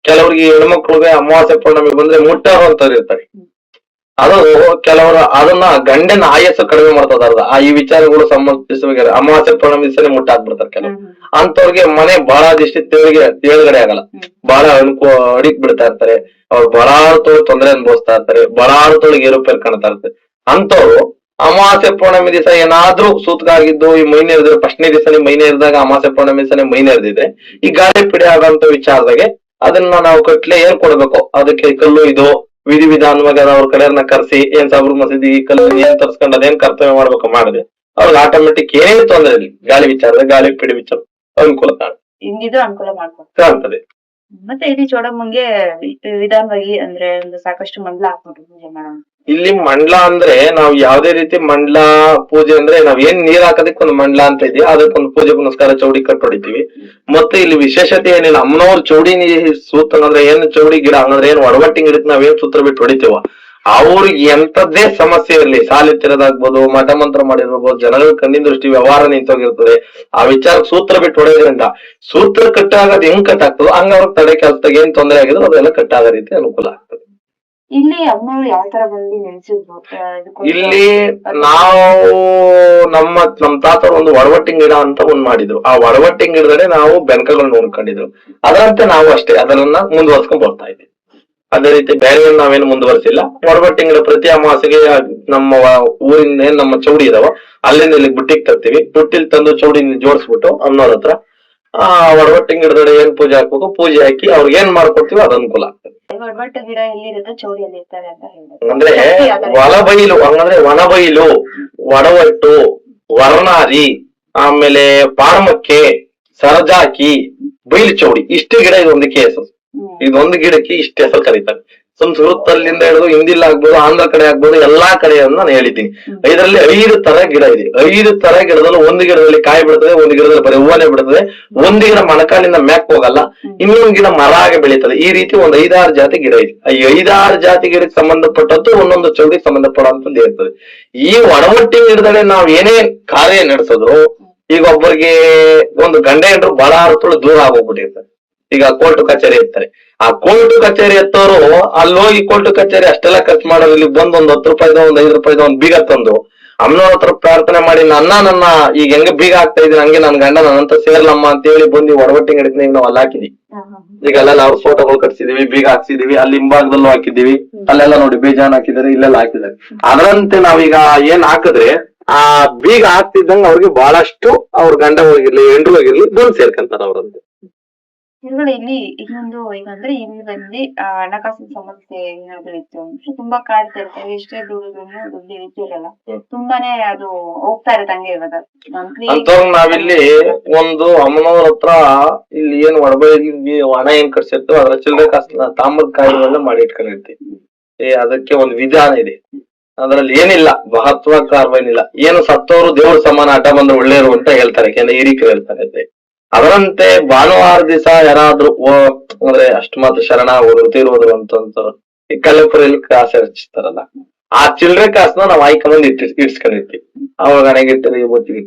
ಕೆಲವ್ರಿಗೆ ಹೆಣ್ಮಕ್ಳಿಗೆ ಅಮಾವಾಸ್ಯೆ ಪೌರ್ಣಮಿ ಬಂದ್ರೆ ಮುಟ್ಟೋರು ಅಂತವ್ರು ಇರ್ತಾರೆ. ಅದು ಕೆಲವರು ಅದನ್ನ ಗಂಡನ ಆಯಸ್ಸು ಕಡಿಮೆ ಮಾಡ್ತದ. ಈ ವಿಚಾರಗಳು ಸಂಬಂಧಿಸಿದ ಅಮಾವಾಸ್ಯೆ ಪೌರ್ಣಮಿ ದಿವಸನೇ ಮುಟ್ಟಾಕ್ಬಿಡ್ತಾರೆ ಕೆಲವರು. ಅಂತವ್ರಿಗೆ ಮನೆ ಬಹಳ ದಿಷ್ಟ ತೇಳುಗಡೆ ಆಗಲ್ಲ, ಬಹಳ ಅಡಿಕ್ ಬಿಡ್ತಾ ಇರ್ತಾರೆ. ಅವ್ರು ಬಹಳ ತೊಂದರೆ ಅನುಭವಿಸ್ತಾ ಇರ್ತಾರೆ, ಬಹಳ ಏರುಪೇರು ಕಾಣ್ತಾ ಇರ್ತಾರೆ. ಅಂತವ್ರು ಅಮಾವಾಸ್ಯೆ ಪೌರ್ಣಮಿ ದಿವಸ ಏನಾದ್ರೂ ಸೂತ್ಕಾಗಿದ್ದು ಈ ಮೈ ನೆರೆದ್ರೆ, ಫಸ್ಟ್ನೇ ದಿವಸ ಮೈ ನೆರೆದಾಗ ಅಮಾವಾಸ್ಯೆ ಪೌರ್ಣಮಿ ದಿವಸನೇ ಮೈ ನೆರೆದಿದೆ, ಈ ಗಾಳಿ ಪಿಡಿ ಆಗಂತ ವಿಚಾರದಾಗೆ ಅದನ್ನ ನಾವು ಕಟ್ಲೆ ಏನ್ ಕೊಡ್ಬೇಕು, ಅದಕ್ಕೆ ಕಲ್ಲು ಇದು ವಿಧಿ ವಿಧಾನವಾಗಿ ಅವ್ರ ಕಡೆಯವ್ರನ್ನ ಕರ್ಸಿ ಏನ್ ಸಾಬ್ರು ಮಸೀದಿ ಕಲ್ಲು ಏನ್ ತರ್ಸ್ಕೊಂಡು ಅದೇನ್ ಕರ್ತವ್ಯ ಮಾಡ್ಬೇಕು ಮಾಡಿದ್ರೆ ಅವ್ರಿಗೆ ಆಟೋಮೆಟಿಕ್ ಏನೇನು ತೊಂದರೆ ಇಲ್ಲ. ಗಾಳಿ ವಿಚಾರದ ಗಾಳಿ ಪಿಡಿ ವಿಚಾರ ಅನುಕೂಲ ಹಿಂಗಿದ್ರು ಅನುಕೂಲ ಕಾಣ್ತದೆ. ಮತ್ತೆ ಇಲ್ಲಿ ಚೌಡಮ್ಮಂಗೆ ವಿಧಾನವಾಗಿ ಅಂದ್ರೆ ಒಂದು ಸಾಕಷ್ಟು ಮಂಡಲ ಹಾಕ್ಬಿಟ್ಟು ಪೂಜೆ ಮಾಡೋಣ. ಇಲ್ಲಿ ಮಂಡಲ ಅಂದ್ರೆ ನಾವು ಯಾವ್ದೇ ರೀತಿ ಮಂಡಲ ಪೂಜೆ ಅಂದ್ರೆ ನಾವ್ ಏನ್ ನೀರ್ ಹಾಕೋದಕ್ಕೆ ಒಂದು ಮಂಡಲ ಅಂತ ಇದೆಯಾ, ಅದಕ್ಕೊಂದು ಪೂಜೆ ಪುನಸ್ಕಾರ ಚೌಡಿ ಕಟ್ ಹೊಡಿತೀವಿ. ಮತ್ತೆ ಇಲ್ಲಿ ವಿಶೇಷತೆ ಏನಿಲ್ಲ, ಅಮ್ಮನವ್ರ ಚೌಡಿ ಸೂತ್ರ ಅಂದ್ರೆ ಏನ್ ಚೌಡಿ ಗಿಡ ಅಂದ್ರೆ ಏನ್ ಒಡವಟ್ಟಿಂಗ್ ಗಿಡಕ್ಕೆ ನಾವೇನ್ ಸೂತ್ರ ಬಿಟ್ಟು ಹೊಡಿತೀವ, ಅವ್ರಿಗೆ ಎಂತದ್ದೇ ಸಮಸ್ಯೆ ಇರ್ಲಿ, ಸಾಲಿತ್ತಿರೋದಾಗ್ಬೋದು, ಮಠ ಮಂತ್ರ ಮಾಡಿರ್ಬೋದು, ಜನಗಳ ಕಣ್ಣಿನ ದೃಷ್ಟಿ ವ್ಯವಹಾರ ನಿಂತೋಗಿರ್ತದೆ, ಆ ವಿಚಾರ ಸೂತ್ರ ಬಿಟ್ಟು ಹೊಡೆಯೋದ್ರಿಂದ ಸೂತ್ರ ಕಟ್ಟಾಗದ್ ಹೆಂಗ್ ಕಟ್ ಆಗ್ತದೋ ಹಂಗ ಅವ್ರಿಗೆ ತಡೆ ಕೆಲ್ಸದಾಗ ಏನ್ ತೊಂದರೆ ಆಗಿದ್ರು ಅದೆಲ್ಲ ಕಟ್ಟಾಗೋ ರೀತಿ ಅನುಕೂಲ ಆಗ್ತದೆ. ಇಲ್ಲಿ ಅಮ್ಮನವ್ರು ಯಾವ ತರ ಬಂದು ನೆನ್ಸಿದ್ರು ಇಲ್ಲಿ ನಾವು ನಮ್ ತಾತರು ಒಂದು ಒಡವಟ್ಟಿಂಗ್ ಗಿಡ ಅಂತ ಒಂದ್ ಮಾಡಿದ್ರು. ಆ ಒಡವಟ್ಟಿಂಗ್ ಗಿಡದಲ್ಲಿ ನಾವು ಬೆನಕಗಳನ್ನ ನೋಡ್ಕೊಂಡಿದ್ರು. ಅದರಂತೆ ನಾವು ಅಷ್ಟೇ ಅದನ್ನ ಮುಂದುವರ್ಸ್ಕೊಂಡ್ ಬರ್ತಾ ಇದ್ವಿ. ಅದೇ ರೀತಿ ಬೇರೆ ನಾವೇನು ಮುಂದುವರಿಸಿಲ್ಲ. ಒಡವಟ್ಟಿಂಗ್ ಗಿಡ ಪ್ರತಿ ಅಮಾವಾಸ್ಯೆಗೆ ನಮ್ಮ ಊರಿಂದ ಏನ್ ನಮ್ಮ ಚೌಡಿ ಇದಾವ ಅಲ್ಲಿಂದ ಇಲ್ಲಿ ಬುಟ್ಟಿಗೆ ತರ್ತೀವಿ. ಬುಟ್ಟಿಲ್ ತಂದು ಚೌಡಿ ಜೋಡಿಸ್ಬಿಟ್ಟು ಅನ್ನೋರ್ ಹತ್ರ ಆ ಒಡವಟ್ಟಿಂಗ್ ಗಿಡದಡೆ ಏನ್ ಪೂಜೆ ಹಾಕ್ಬೇಕು ಪೂಜೆ ಹಾಕಿ ಅವ್ರಿಗೆ ಏನ್ ಮಾಡ್ಕೊಡ್ತೀವಿ ಅದು ಅನುಕೂಲ ಆಗ್ತದೆ. ಒಡವಟ್ಟು ಗಿಡ ಎಲ್ಲಿರುತ್ತೆ ಚೌಡಿಯಲ್ಲಿ ಇರ್ತಾರೆ ಅಂತ ಹೇಳಿದ್ರು. ಅಂದ್ರೆ ಒಳಬೈಲು ಹಂಗಂದ್ರೆ ವನಬೈಲು, ಒಡವಟ್ಟು, ವರ್ಣಾರಿ, ಆಮೇಲೆ ಪಾರಮಕ್ಕೆ, ಸರಜಾಕಿ, ಬೈಲು ಚೌಡಿ ಇಷ್ಟು ಗಿಡ ಇದೊಂದಕ್ಕೆ ಹೆಸರು. ಇದೊಂದು ಗಿಡಕ್ಕೆ ಇಷ್ಟು ಹೆಸರು ಕರೀತಾರೆ. ಸಂಸ್ಕೃತಲ್ಲಿಂದ ಹಿಡಿದು ಹಿಂದಿಲ್ ಆಗ್ಬೋದು, ಆಂಧ್ರ ಕಡೆ ಆಗ್ಬೋದು, ಎಲ್ಲಾ ಕಡೆಯನ್ನು ನಾನು ಹೇಳಿದ್ದೀನಿ. ಇದರಲ್ಲಿ 5 ತರ ಗಿಡ ಇದೆ. 5 ತರ ಗಿಡದಲ್ಲಿ ಒಂದು ಗಿಡದಲ್ಲಿ ಕಾಯಿ ಬಿಡ್ತದೆ, ಒಂದು ಗಿಡದಲ್ಲಿ ಬರೀ ಹೂವನೆ ಬಿಡ್ತದೆ, ಒಂದು ಗಿಡ ಮೊಣಕಾಲಿಂದ ಮ್ಯಾಕ್ ಹೋಗಲ್ಲ, ಇನ್ನೊಂದು ಗಿಡ ಮರ ಆಗಿ ಬೆಳೀತದೆ. ಈ ರೀತಿ ಒಂದು 5-6 ಜಾತಿ ಗಿಡ ಇದೆ. ಈ 5-6 ಜಾತಿ ಗಿಡಕ್ಕೆ ಸಂಬಂಧಪಟ್ಟದ್ದು ಒಂದೊಂದು ಚೌಡಿಗೆ ಸಂಬಂಧಪಡುವಂತದ್ದು ಇರ್ತದೆ. ಈ ಒಡವಟ್ಟಿ ಗಿಡದಲ್ಲಿ ನಾವು ಏನೇ ಕಾರ್ಯ ನಡೆಸಿದ್ರು, ಈಗ ಒಬ್ಬರಿಗೆ ಒಂದು ಗಂಡ ಹೆಂಡ್ರು ಬಹಳ ಅರ್ಥಗಳು ದೂರ ಆಗೋಗ್ಬಿಟ್ಟಿರ್ತಾರೆ. ಈಗ ಕೋರ್ಟ್ ಕಚೇರಿ ಇರ್ತಾರೆ. ಆ ಕೋರ್ಟ್ ಕಚೇರಿ ಎತ್ತೋರು ಅಲ್ಲಿ ಹೋಗಿ ಕೋರ್ಟ್ ಕಚೇರಿ ಅಷ್ಟೆಲ್ಲ ಖರ್ಚು ಮಾಡೋರು ಇಲ್ಲಿ ಬಂದು ಒಂದು 10 ರೂಪಾಯಿದ ಒಂದು 5 ರೂಪಾಯಿದ ಒಂದು ಬೀಗ ತಂದು ಅಮ್ಮನವ್ರ ಹತ್ರ ಪ್ರಾರ್ಥನೆ ಮಾಡಿ ನನ್ನ ಈಗ ಹೆಂಗ ಬೀಗ ಆಗ್ತಾ ಇದೀನಿ ಹಂಗೆ ನನ್ ಗಂಡ ನನ್ನಂತ ಸೇರ್ಲಮ್ಮ ಅಂತ ಹೇಳಿ ಬಂದು ಒಡವಟ್ಟಿಂಗ್ ಹಿಡಿದ್ನ ಈಗ ನಾವು ಅಲ್ಲಿ ಹಾಕಿದ್ವಿ. ಈಗೆಲ್ಲ ನಾವು ಫೋಟೋಗಳು ಕಟ್ಸಿದೀವಿ, ಬೀಗ ಹಾಕ್ಸಿದೀವಿ, ಅಲ್ಲಿ ಹಿಂಭಾಗದಲ್ಲೂ ಹಾಕಿದೀವಿ, ಅಲ್ಲೆಲ್ಲ ನೋಡಿ ಬೇಜಾನ್ ಹಾಕಿದಾರೆ, ಇಲ್ಲೆಲ್ಲ ಹಾಕಿದ್ದಾರೆ. ಅದರಂತೆ ನಾವೀಗ ಏನ್ ಹಾಕಿದ್ರೆ ಆ ಬೀಗ ಹಾಕ್ತಿದ್ದಂಗ ಅವ್ರಿಗೆ ಬಹಳಷ್ಟು ಅವ್ರ ಗಂಡ ಹೋಗಿರ್ಲಿ ಹೆಂಡ್ರು ಹೋಗಿರ್ಲಿ ದುಡ್ಡು ಸೇರ್ಕಂತಾರ ಅವ್ರಂತೆ. ಇಲ್ಲಿ ಇನ್ನೊಂದು ಏನಂದ್ರೆ ಇಲ್ಲಿ ಬಂದು ಹಣಕಾಸಿನ ಸಮಸ್ಯೆ ಏನಾದ್ರು ಇತ್ತು ಅಂದ್ರೆ ತುಂಬಾ ಕಾಡ್ತಾ ಇರ್ತೇವೆ. ಎಷ್ಟೇ ದುಡ್ಡು ಇರ್ತಿರಲ್ಲ, ತುಂಬಾನೇ ಅದು ಹೋಗ್ತಾ ಇರುತ್ತೆ ಹಂಗೆ ಇವಾಗ. ಅಂತವ್ರು ನಾವಿಲ್ಲಿ ಒಂದು ಅಮ್ಮನವ್ರ ಹತ್ರ ಇಲ್ಲಿ ಏನ್ ಒಡಬೈಲಿಗೆ ಹಣ ಏನ್ ಕಟ್ಸಿರ್ತೇವೆ ಅದ್ರ ಚಿಲ್ಲರೆ ಕಾಸನ್ನ ತಾಮ್ರದ ಕಾಯಿಗಳನ್ನ ಮಾಡಿ ಇಟ್ಕೊಂಡಿರ್ತೀವಿ. ಅದಕ್ಕೆ ಒಂದು ವಿಧಾನ ಇದೆ. ಅದ್ರಲ್ಲಿ ಏನಿಲ್ಲ, ಮಹತ್ವಕಾರವೇನಿಲ್ಲ. ಏನು ಸತ್ತವರು ದೇವ್ರ ಸಮಾನ ಆಟ ಬಂದ್ರೆ ಒಳ್ಳೆಯರು ಅಂತ ಹೇಳ್ತಾರೆ, ಯಾಕಂದ್ರೆ ಹಿರಿಕರು ಹೇಳ್ತಾರೆ. ಅದರಂತೆ ಭಾನುವಾರ ದಿವಸ ಯಾರಾದ್ರೂ ಅಂದ್ರೆ ಅಷ್ಟು ಮಾತ್ರ ಶರಣ ತೀರೋದ್ರು ಅಂತ ಈ ಕಲ್ಲಪುರಲ್ಲಿ ಕಾಸು ಹಚ್ತಾರಲ್ಲ, ಆ ಚಿಲ್ಲರೆ ಕಾಸನ್ನ ನಾವ್ ಆಯ್ಕೊಂಡ್ ಇಡ್ಸ್ಕೊಂಡಿರ್ತೀವಿ. ಅವಾಗ ನನಗಿಟ್ಟದೆ ಗೊತ್ತಿವಿ.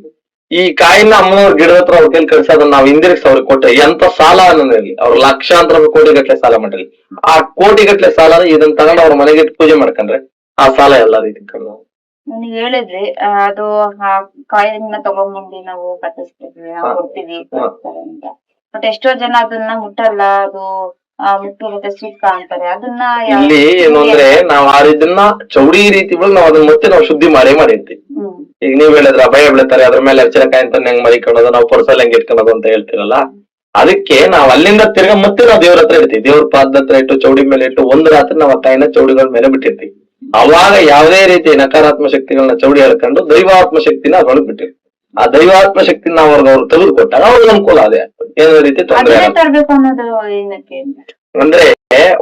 ಈ ಕಾಯಿನ ಅಮ್ಮನವ್ರ ಗಿಡದ ಹತ್ರ ಅವ್ರ ಕೈಲಿ ಕಳ್ಸೋದನ್ನ ನಾವು ಹಿಂದಿರುಗಿಸಿ ಅವ್ರಿಗೆ ಕೊಟ್ಟರೆ ಎಂತ ಸಾಲ ಅನ್ನೋದ್ರಲ್ಲಿ ಅವ್ರ ಲಕ್ಷಾಂತರ ಕೋಟಿ ಗಟ್ಲೆ ಸಾಲ ಮಾಡಿರ್ಲಿ, ಆ ಕೋಟಿ ಗಟ್ಲೆ ಸಾಲ ಇದನ್ನ ತಗೊಂಡು ಅವ್ರ ಮನೆಗೆ ಪೂಜೆ ಮಾಡ್ಕೊಂಡ್ರೆ ಆ ಸಾಲ ಎಲ್ಲ ರೀತಿ ನೀವ್ ಹೇಳಿದ್ರಿ ಅದು ಆ ಕಾಯಿನ ತಗೊಂಡ್ಬಂದು ನಾವು ಕಟ್ಟಿಸ್ತೀವಿ, ಕೊಡ್ತೀವಿ ಅಂತ. ಬಟ್ ಎಷ್ಟೋ ಜನ ಅದನ್ನ ಮುಟ್ಟಲ್ಲ, ಅದು ಮುಟ್ಟು ಮತ್ತೆ ಸುಕ್ಕ ಅಂತಾರೆ. ಅದನ್ನ ಇಲ್ಲಿ ಏನು ಅಂದ್ರೆ ನಾವ್ ಇದನ್ನ ಚೌಡಿ ರೀತಿ ನಾವ್ ಅದನ್ನ ಮತ್ತೆ ನಾವು ಶುದ್ಧಿ ಮಾಡಿರ್ತೀವಿ. ಈಗ ನೀವ್ ಹೇಳಿದ್ರೆ ಅಭಯ ಬೆಳಿತಾರೆ, ಅದ್ರ ಮೇಲೆ ಅರ್ಚನಕಾಯಿ ಅಂತ ಹೆಂಗ್ ಮರಿಕೊಳ್ಳೋದು, ನಾವು ಪೊರ್ಸಲ್ ಹೆಂಗ್ ಇಟ್ಕೊಳ್ಳೋದು ಅಂತ ಹೇಳ್ತಿರಲ್ಲ, ಅದಕ್ಕೆ ನಾವ್ ಅಲ್ಲಿಂದ ತಿರ್ಗಾ ಮತ್ತೆ ನಾವು ದೇವ್ರ ಹತ್ರ ಇಡ್ತೀವಿ. ದೇವ್ರ ಪಾದದ ಹತ್ರ ಇಟ್ಟು ಚೌಡಿ ಮೇಲೆ ಇಟ್ಟು ಒಂದು ರಾತ್ರಿ ನಾವ್ ಆ ಕಾಯಿನ ಚೌಡಿಗಳ ಮೇಲೆ ಬಿಟ್ಟಿರ್ತೀವಿ. ಅವಾಗ ಯಾವುದೇ ರೀತಿ ನಕಾರಾತ್ಮಕ ಶಕ್ತಿಗಳನ್ನ ಚೌಡಿ ಹೇಳ್ಕೊಂಡು ದೈವಾತ್ಮ ಶಕ್ತಿನ ಅದ್ರೊಳಗೆ ಬಿಟ್ಟಿರ್ತೀವಿ. ಆ ದೈವಾತ್ಮ ಶಕ್ತಿನ ನಾವು ಅವ್ರು ತೆಗೆದುಕೊಟ್ಟಾಗ ಅವ್ರಿಗೆ ಅನುಕೂಲ ಅದೇ ಏನೋ ರೀತಿ ತೊಂದರೆ. ಅಂದ್ರೆ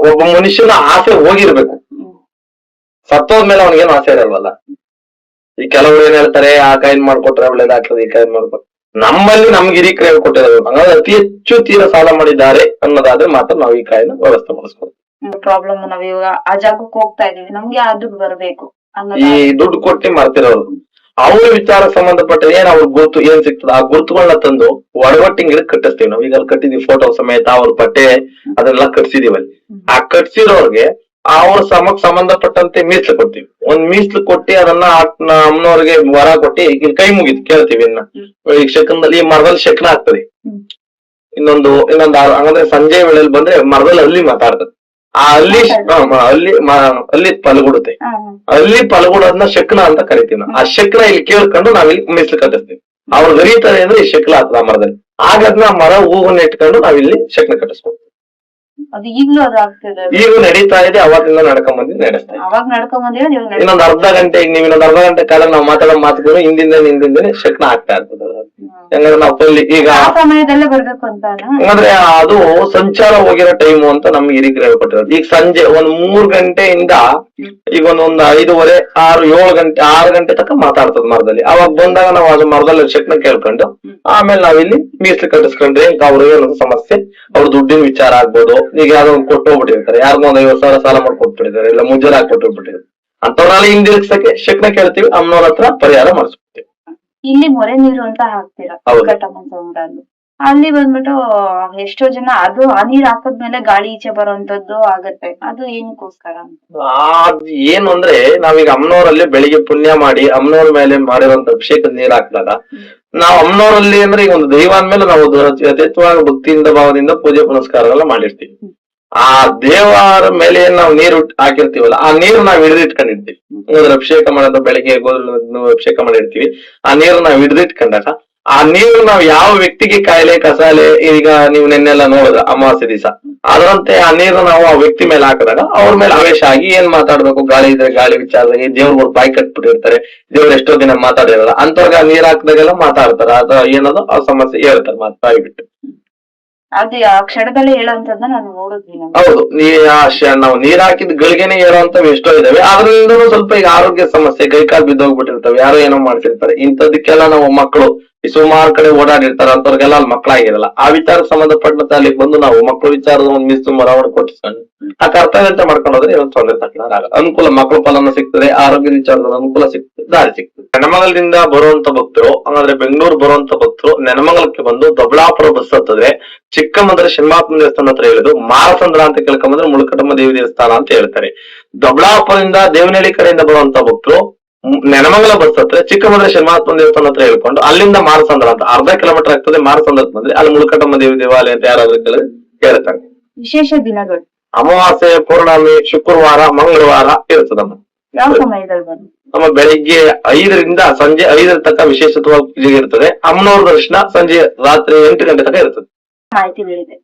ಒಬ್ಬ ಮನುಷ್ಯನ ಆಸೆ ಹೋಗಿರ್ಬೇಕು, ಸತ್ತೋದ್ಮೇಲೆ ಅವನಿಗೇನು ಆಸೆ ಇರಲ್ವಲ್ಲ. ಈ ಕೆಲವರು ಏನ್ ಹೇಳ್ತಾರೆ, ಆ ಕಾಯಿನ್ ಮಾಡ್ಕೊಟ್ರೆ ಒಳ್ಳೇದಾಗ್ತದೆ, ಈ ಕಾಯಿನ್ ಮಾಡ್ಕೊಟ್ರೆ. ನಮ್ಮಲ್ಲಿ ನಮ್ಗೆ ಹಿರಿಕರು ಹೇಳ್ಕೊಟ್ಟಿರೋದು ಹಂಗಾದ್ರೆ ಅತಿ ಹೆಚ್ಚು ತೀರ ಸಾಲ ಮಾಡಿದ್ದಾರೆ ಅನ್ನೋದಾದ್ರೆ ಮಾತ್ರ ನಾವು ಈ ಕಾಯಿನ ವ್ಯವಸ್ಥೆ ಮಾಡಿಸ್ಬೋದು. ಪ್ರಾಬ್ಲಮ್ ನಾವ್ ಇವಾಗ ಆ ಜಾಗಕ್ಕೆ ಹೋಗ್ತಾ ಇದೀವಿ, ನಮ್ಗೆ ಆ ದುಡ್ಡು ಬರ್ಬೇಕು. ಈ ದುಡ್ಡು ಕೊಟ್ಟು ಮಾಡ್ತಿರೋರು ಅವ್ರ ವಿಚಾರಕ್ಕೆ ಸಂಬಂಧಪಟ್ಟ ಏನ್ ಅವ್ರ ಗುರುತು ಏನ್ ಸಿಗ್ತದ ಆ ಗುರುತುಗಳನ್ನ ತಂದು ಒಡವಟ್ಟಿಂಗ್ ಗಿಡಕ್ಕೆ ಕಟ್ಟಿಸ್ತೀವಿ ನಾವು. ಈಗ ಅಲ್ಲಿ ಕಟ್ಟಿದೀವಿ ಫೋಟೋ ಸಮೇತ ಅವ್ರ ಬಟ್ಟೆ ಅದೆಲ್ಲ ಕಟ್ಸಿದೀವಿ ಅಲ್ಲಿ. ಆ ಕಟ್ಸಿರೋರ್ಗೆ ಅವ್ರ ಸಂಬಂಧಪಟ್ಟಂತೆ ಮೀಸ್ಲು ಕೊಡ್ತೀವಿ. ಒಂದ್ ಮೀಸ್ಲು ಕೊಟ್ಟಿ ಅದನ್ನ ಅಮ್ಮನವ್ರಿಗೆ ವರ ಕೊಟ್ಟಿ ಈಗ ಕೈ ಮುಗಿದ್ ಕೇಳ್ತೀವಿ. ಇನ್ನ ಈಗ ಶಕನದಲ್ಲಿ ಈ ಮರದಲ್ಲಿ ಶಕನ ಆಗ್ತದೆ. ಇನ್ನೊಂದು ಹಂಗಂದ್ರೆ ಸಂಜೆ ವೇಳೆಯಲ್ಲಿ ಬಂದ್ರೆ ಮರದಲ್ಲಿ ಅಲ್ಲಿ ಮಾತಾಡ್ತದೆ. ಆ ಅಲ್ಲಿ ಪಲಗುಡುತ್ತೆ. ಅಲ್ಲಿ ಪಲಗುಡೋದನ್ನ ಶಕ್ನ ಅಂತ ಕರಿತೀವಿ ನಾವು. ಆ ಶಕ್ನ ಇಲ್ಲಿ ಕೇಳ್ಕೊಂಡು ನಾವಿಲ್ಲಿ ಮೀಸ್ಲು ಕಟ್ಟಿಸ್ತೀವಿ. ಅವ್ರು ಗರೀತಾರೆ ಅಂದ್ರೆ ಈ ಶಕ್ಲ ಆಗ್ತದ ಆ ಮರದಲ್ಲಿ. ಆಗ ಅದನ್ನ ಮರ ಹೂವನ್ನ ಇಟ್ಕೊಂಡು ನಾವಿಲ್ಲಿ ಶಕ್ನ ಕಟ್ಟಿಸ್ಬೋದು. ಈಗೂ ನಡೀತಾ ಇದೆ, ಅವಾಗಿಂದ ನಡ್ಕೊಂಡ್ ಬಂದಿದ್ದು ನಡೆಸ್ತಾ ಇದ್ದೀವಿ. ಇನ್ನೊಂದು ಅರ್ಧ ಗಂಟೆ ಈಗ ನೀವು ಇನ್ನೊಂದು ಅರ್ಧ ಗಂಟೆ ಕಾಲ ನಾವು ಮಾತಾಡೋ ಮಾತುಗಳು ಹಿಂದಿಂದನೇ ಶಕ್ನ ಆಗ್ತಾ ಇರ್ತದೆ. ಯಾಕಂದ್ರೆ ನಾವು ಈಗ ಅಂದ್ರೆ ಅದು ಸಂಚಾರ ಹೋಗಿರೋ ಟೈಮು ಅಂತ ನಮ್ಗೆ ಹಿರಿಕರು ಹೇಳ್ಕೊಟ್ಟಿರೋದು. ಈಗ ಸಂಜೆ ಒಂದ್ 3 ಗಂಟೆಯಿಂದ ಈಗ ಒಂದ್ 5:30, 6, 7 ಗಂಟೆ ತನಕ ಮಾತಾಡ್ತದ ಮರದಲ್ಲಿ. ಅವಾಗ ಬಂದಾಗ ನಾವು ಅದು ಮರದಲ್ಲಿ ಶಕ್ನ ಕೇಳ್ಕೊಂಡು ಆಮೇಲೆ ನಾವಿಲ್ಲಿ ಮೀಸ್ಲು ಕಟ್ಟಿಸ್ಕೊಂಡ್ರೆ ಅವ್ರಿಗೆ ಏನೋ ಸಮಸ್ಯೆ, ಅವ್ರ ದುಡ್ಡಿನ ವಿಚಾರ ಆಗ್ಬೋದು. ಈಗ ಯಾವ್ದೋ ಒಂದು ಕೊಟ್ಟು ಹೋಗ್ಬಿಟ್ಟಿರ್ತಾರೆ, ಯಾರಿಗೋ ಒಂದು 50,000 ಸಾಲ ಮಾಡ್ಕೊಟ್ಬಿಟ್ಟಿದ್ದಾರೆ, ಇಲ್ಲ ಮುಜರಾಗಿ ಹಾಕೊಟ್ಬಿಟ್ಟಿರ್ತಾರೆ. ಅಂತವ್ರನ್ನ ಹಿಂದಿರುಗ್ಸಕ್ಕೆ ಶಕ್ನ ಕೇಳ್ತೀವಿ, ಅಮ್ಮನವ್ರ ಹತ್ರ ಪರಿಹಾರ ಮಾಡಿಸ್ಬಿಡ್ತೀವಿ. ಇಲ್ಲಿ ಮೊರೆ ನೀರು ಅಂತ ಹಾಕ್ತೀರಾ? ಅಲ್ಲಿ ಬಂದ್ಬಿಟ್ಟು ಎಷ್ಟೋ ಜನ ಅದು ಆ ನೀರ್ ಹಾಕದ್ಮೇಲೆ ಗಾಳಿ ಈಚೆ ಬರುವಂತದ್ದು ಆಗತ್ತೆ, ಅದು ಏನಕ್ಕೋಸ್ಕರ ಅಂತ? ಅದ್ ಏನು ಅಂದ್ರೆ ನಾವೀಗ ಅಮ್ಮನವರಲ್ಲಿ ಬೆಳಿಗ್ಗೆ ಪುಣ್ಯ ಮಾಡಿ ಅಮ್ಮನವ್ರ ಮೇಲೆ ಮಾಡಿರುವಂತ ಅಭಿಷೇಕದ ನೀರ್ ಹಾಕಿದಾಗ ನಾವು ಅಮ್ಮನವರಲ್ಲಿ ಅಂದ್ರೆ ಈಗ ಒಂದು ದೈವ ಅಂದ್ಮೇಲೆ ನಾವು ಯಥೇಚ್ಛವಾಗಿ ಭಕ್ತಿಯಿಂದ ಭಾವದಿಂದ ಪೂಜೆ ಪುನಸ್ಕಾರಗಳನ್ನ ಮಾಡಿರ್ತೀವಿ. ಆ ದೇವರ ಮೇಲೆ ನಾವು ನೀರು ಹಾಕಿರ್ತೀವಲ್ಲ, ಆ ನೀರು ನಾವು ಹಿಡಿದಿಟ್ಕೊಂಡಿರ್ತೀವಿ. ಅಂದ್ರೆ ಅಭಿಷೇಕ ಮಾಡೋದು ಬೆಳಿಗ್ಗೆ ಗೋಧಿ ಅಭಿಷೇಕ ಮಾಡಿರ್ತೀವಿ, ಆ ನೀರು ನಾವು ಹಿಡಿದಿಟ್ಕೊಂಡಾಗ ಆ ನೀರು ನಾವು ಯಾವ ವ್ಯಕ್ತಿಗೆ ಕಾಯಿಲೆ ಕಸಾಲೆ, ಈಗ ನೀವು ನೆನ್ನೆಲ್ಲ ನೋಡಿದ್ರ ಅಮಾವಾಸ್ಯೆ ದಿವಸ ಅದರಂತೆ ಆ ನೀರು ನಾವು ಆ ವ್ಯಕ್ತಿ ಮೇಲೆ ಹಾಕಿದಾಗ ಅವ್ರ ಮೇಲೆ ಆವೇಶ ಆಗಿ ಏನ್ ಮಾತಾಡ್ಬೇಕು, ಗಾಳಿ ಇದ್ರೆ ಗಾಳಿ ವಿಚಾರದಾಗಿ ದೇವ್ರುಗಳು ಬಾಯಿ ಕಟ್ಬಿಟ್ಟಿರ್ತಾರೆ, ದೇವ್ರು ಎಷ್ಟೋ ದಿನ ಮಾತಾಡಿರಲ್ಲ, ಅಂತವ್ರಿಗೆ ಆ ನೀರ್ ಹಾಕಿದಾಗೆಲ್ಲ ಮಾತಾಡ್ತಾರ, ಅದು ಏನದು ಆ ಸಮಸ್ಯೆ ಹೇಳ್ತಾರೆ ಬಾಯಿ ಬಿಟ್ಟು. ಅದು ಆ ಕ್ಷಣದಲ್ಲೇ ಹೇಳೋಂಥದ್ದನ್ನ ನಾನು ನೋಡಿದ್ವಿ. ಹೌದು, ನಾವು ನೀರ್ ಹಾಕಿದ ಗಳಿಗೆನೆ ಹೇಳುವಂತವ್ ಎಷ್ಟೋ ಇದಾವೆ. ಅದ್ರಿಂದನೂ ಸ್ವಲ್ಪ ಈಗ ಆರೋಗ್ಯ ಸಮಸ್ಯೆ, ಕೈಕಾಲು ಬಿದ್ದೋಗ್ಬಿಟ್ಟಿರ್ತವೆ, ಯಾರೋ ಏನೋ ಮಾಡ್ತಿರ್ತಾರೆ. ಇಂಥದಕ್ಕೆಲ್ಲ ನಾವು ಮಕ್ಕಳು ಸುಮಾರು ಕಡೆ ಓಡಾಡಿರ್ತಾರೆ, ಅಂತವ್ರಿಗೆಲ್ಲ ಅಲ್ಲಿ ಮಕ್ಕಳಾಗಿರಲ್ಲ. ಆ ವಿಚಾರಕ್ಕೆ ಸಂಬಂಧಪಟ್ಟಂತೆ ಅಲ್ಲಿಗೆ ಬಂದು ನಾವು ಮಕ್ಕಳ ವಿಚಾರದ ಒಂದು ಮಿಸ್ ಮರವಣ ಕೊಟ್ಟಿಸ್ಕೊಂಡು ಆ ಕರ್ತವ್ಯ ಅಂತ ಮಾಡ್ಕೊಂಡೋದ್ರೆ ಏನೋ ತೊಂದರೆ ತಕ್ಕನಾಗಲ್ಲ. ಅನುಕೂಲ, ಮಕ್ಕಳ ಫಲನ ಸಿಗ್ತದೆ, ಆರೋಗ್ಯದ ವಿಚಾರದ ಅನುಕೂಲ ಸಿಗ್ತದೆ, ದಾರಿ ಸಿಗ್ತದೆ. ನೆನಮಂಗಲದಿಂದ ಬರುವಂತ ಭಕ್ತರು, ಅಂದ್ರೆ ಬೆಂಗಳೂರು ಬರುವಂತ ಭಕ್ತರು ನೆನಮಂಗಲಕ್ಕೆ ಬಂದು ದೊಬ್ಳಾಪುರ ಬಸ್ ಹತ್ತದೆ ಚಿಕ್ಕಮಂದ್ರ ಶನಿಮಾತ್ಮ ದೇವಸ್ಥಾನ ಹತ್ರ ಹೇಳಿದ್ರು ಮಾರಸಂದ್ರ ಅಂತ ಕೇಳ್ಕೊಂಬಂದ್ರೆ ಮುಳುಕಟಮ್ಮ ದೇವಿ ದೇವಸ್ಥಾನ ಅಂತ ಹೇಳ್ತಾರೆ. ದೊಬ್ಳಾಪುರದಿಂದ ದೇವನಹಳ್ಳಿ ಕಡೆಯಿಂದ ಬರುವಂತ ಭಕ್ತರು ನೆನಮಂಗಲ ಬಸ್ ಹತ್ರ ಚಿಕ್ಕಮಂದ್ರ ಶನಿಮಾತ್ಮ ದೇವಸ್ಥಾನ ಹತ್ರ ಹೇಳ್ಕೊಂಡು ಅಲ್ಲಿಂದ ಮಾರಸಂದ್ರ ಅಂತ ಅರ್ಧ ಕಿಲೋಮೀಟರ್ ಆಗ್ತದೆ, ಮಾರಸಂದ್ರ ಬಂದ್ರೆ ಅಲ್ಲಿ ಮುಳುಕಟಮ್ಮ ದೇವಿ ದೇವಾಲಯ ಅಂತ ಯಾರಾದ್ರೂ ಹೇಳ್ತಾರೆ. ವಿಶೇಷ ದಿನಗಳು ಅಮಾವಾಸ್ಯೆ, ಪೌರ್ಣಮಿ, ಶುಕ್ರವಾರ, ಮಂಗಳವಾರ ಇರ್ತದಮ್ಮ. ಯಾವ ಸಮಯದಲ್ಲಿ ಬಂದು? ನಮ್ಮ ಬೆಳಿಗ್ಗೆ 5ರಿಂದ ಸಂಜೆ 5 ತನಕ ವಿಶೇಷವಾಗಿ ಪೂಜೆ ಇರ್ತದೆ. ಅಮ್ಮನವ್ರ ದರ್ಶನ ಸಂಜೆ ರಾತ್ರಿ 8 ಗಂಟೆ ತನಕ ಇರ್ತದೆ. ಮಾಹಿತಿ ನೀಡಿದೆ.